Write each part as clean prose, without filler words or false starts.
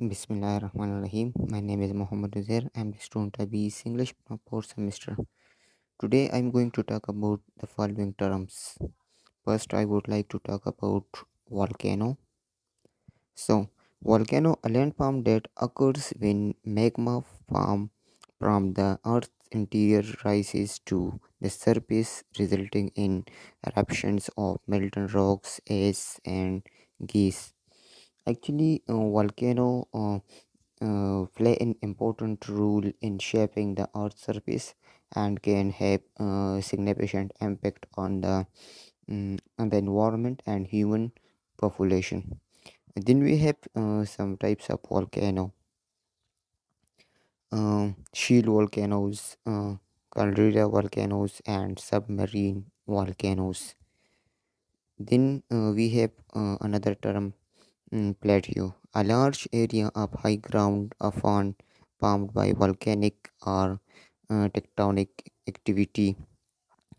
Bismillahirrahmanirrahim. My name is M.Uzair. I'm the student of BE English from fourth semester. Today I'm going to talk about the following terms. First, I would like to talk about volcano. So, volcano, a landform that occurs when magma from the Earth's interior rises to the surface, resulting in eruptions of molten rocks, ice, and gas. Actually, volcano play an important role in shaping the Earth's surface and can have a significant impact on the environment and human population. Then we have some types of volcano: shield volcanoes, caldera volcanoes, and submarine volcanoes. Then we have another term, plateau, a large area of high ground often formed by volcanic or tectonic activity,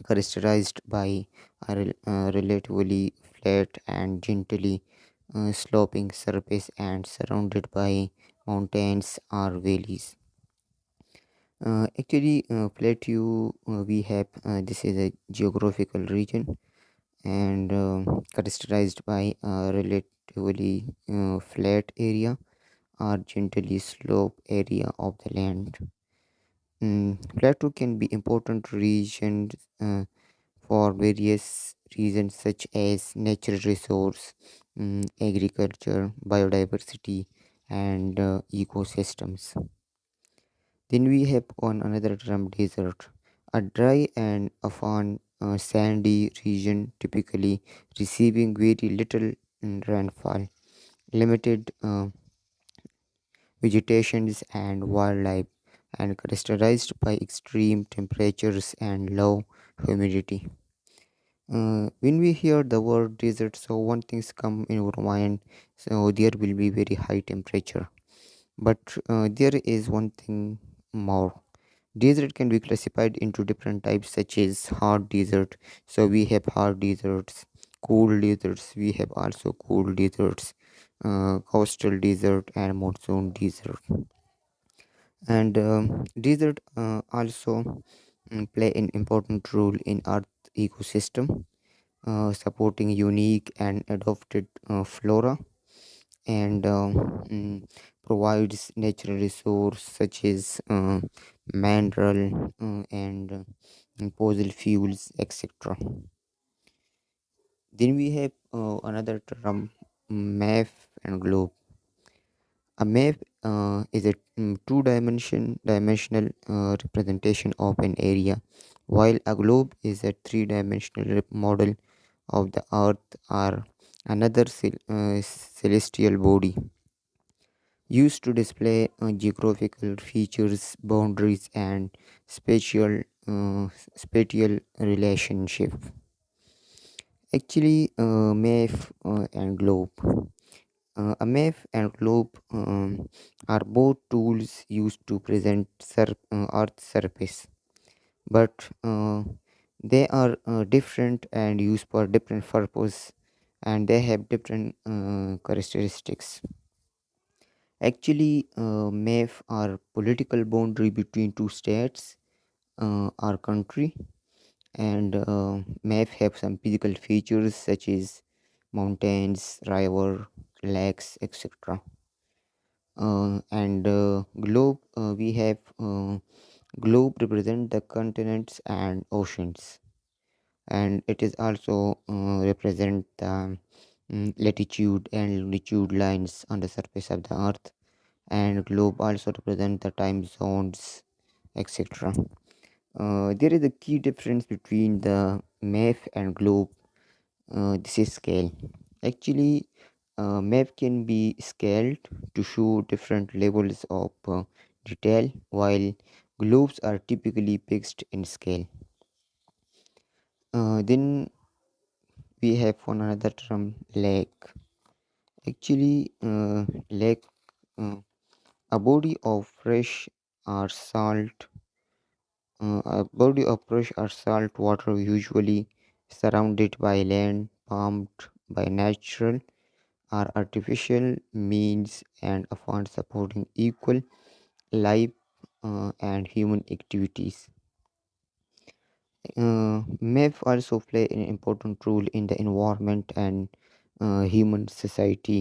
characterized by a relatively flat and gently sloping surface and surrounded by mountains or valleys. Plateau, we have this is a geographical region and characterized by a relatively flat area or gently sloped area of the land. Plateau can be important regions for various reasons such as natural resource, agriculture, biodiversity, and ecosystems. Then we have on another term desert, a dry and often sandy region typically receiving very little rainfall, limited vegetations and wildlife, and characterized by extreme temperatures and low humidity. When we hear the word desert, so one thing's come in our mind, so there will be very high temperature. But there is one thing more. Desert can be classified into different types such as hard desert. So we have hard deserts, cool deserts, we have also cool deserts, coastal desert and monsoon desert. And desert also play an important role in earth ecosystem, supporting unique and adapted flora and provides natural resource such as mineral fossil fuels, etc. Then we have another term, map and globe. A map is a dimensional representation of an area, while a globe is a three-dimensional model of the earth or another celestial body, used to display geographical features, boundaries, and spatial relationship. Actually, map and globe. A map and globe are both tools used to present Earth's surface, but they are different and used for different purpose, and they have different characteristics. Actually, map are political boundary between two states or country, and map have some physical features such as mountains, river, lakes, etc. And globe, we have globe represent the continents and oceans, and it is also represent the latitude and longitude lines on the surface of the earth, and globe also represent the time zones, etc. There is a key difference between the map and globe. This is scale. Actually, map can be scaled to show different levels of detail, while globes are typically fixed in scale. Then we have one another term, lake. Actually, lake, uh, a body of fresh or salt a body of fresh or salt water, usually surrounded by land formed by natural are artificial means and often supporting equal life and human activities. Map also play an important role in the environment and human society.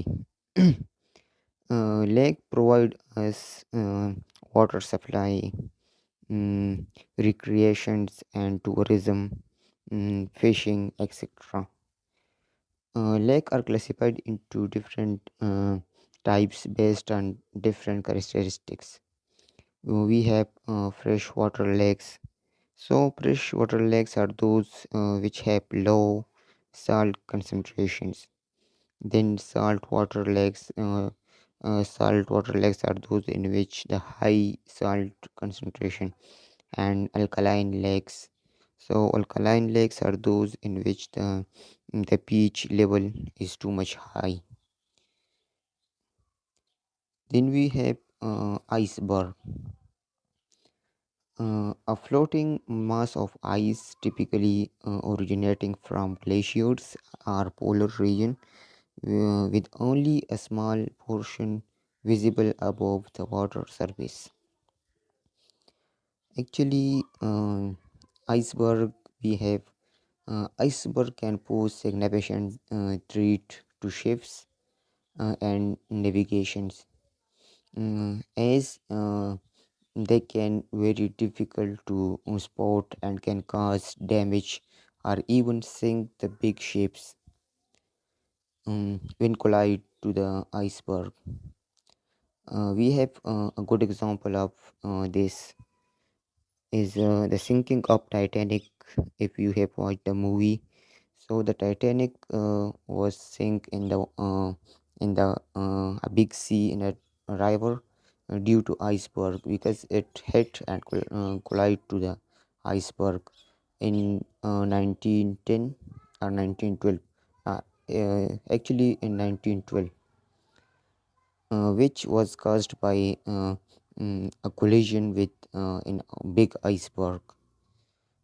Lake provide us water supply, mm, recreations and tourism, fishing, etc. Lake are classified into different types based on different characteristics. We have freshwater lakes. So freshwater lakes are those which have low salt concentrations. Then saltwater lakes are those in which the high salt concentration, and alkaline lakes. So alkaline lakes are those in which the pH level is too much high. Then we have iceberg, a floating mass of ice typically originating from glaciers or polar region with only a small portion visible above the water surface. Actually, iceberg we have iceberg can pose significant threat to ships and navigations, as they can very difficult to spot and can cause damage or even sink the big ships when collide to the iceberg. We have a good example of this is the sinking of Titanic. If you have watched the movie, so the Titanic was sink in the a big sea in a river due to iceberg because it hit and collide to the iceberg in 1910 or 1912. Actually, in 1912, which was caused by a collision with in a big iceberg.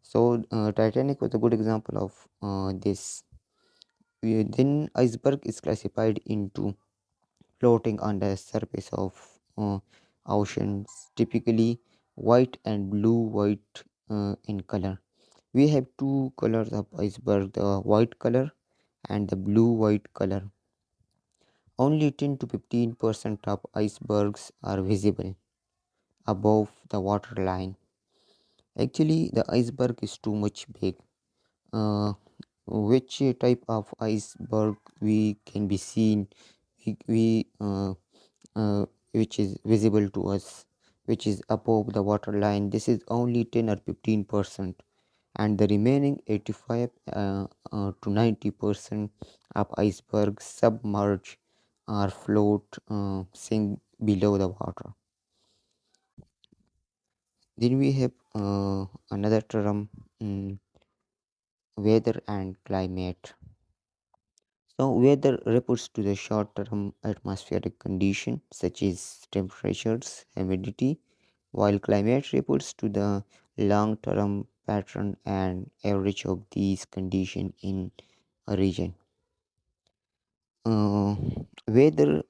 So Titanic was a good example of this. Then iceberg is classified into floating on the surface of oceans, typically white and blue white in color. We have two colors of iceberg, the white color and the blue white color. Only 10 to 15% of icebergs are visible above the water line. Actually, the iceberg is too much big. Uh, which type of iceberg we can be seen, we which is visible to us, which is above the water line. This is only 10 or 15%, and the remaining 85 to 90% of icebergs submerge or float, sink below the water. Then we have another term, weather and climate. So weather refers to the short-term atmospheric condition such as temperatures, humidity, while climate refers to the long-term pattern and average of these conditions in a region. Uh, Weather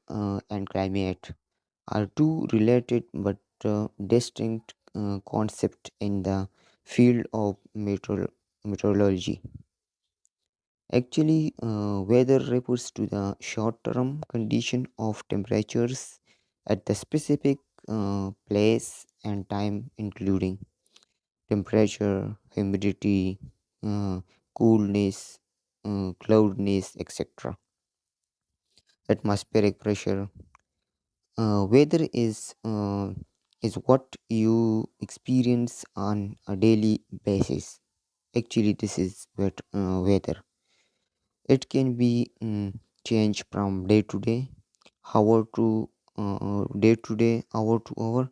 and climate are two related but distinct concepts in the field of meteorology. Actually, weather refers to the short-term condition of temperatures at the specific place and time, including temperature, humidity, uh, coolness, cloudiness, etc. Atmospheric pressure. Weather is what you experience on a daily basis. Actually, this is weather. It can be changed from day to day, hour to hour,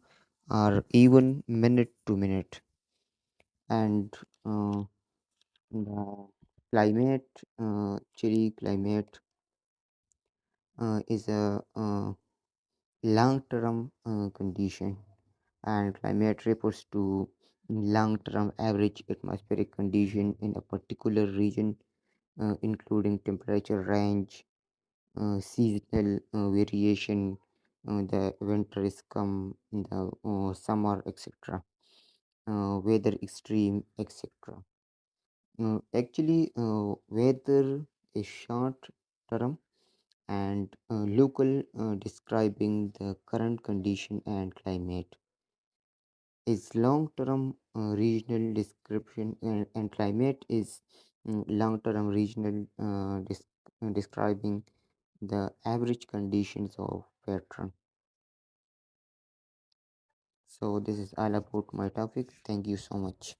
or even minute to minute. And the climate, chilly climate, is a long-term condition, and climate refers to long-term average atmospheric condition in a particular region, including temperature range, seasonal variation, the winter is come, the summer, etc. Weather extreme, etc. Actually, weather is short term and local, describing the current condition and climate, is long term, regional description, and climate is long term regional, describing the average conditions of pattern. So this is all about my topic. Thank you so much.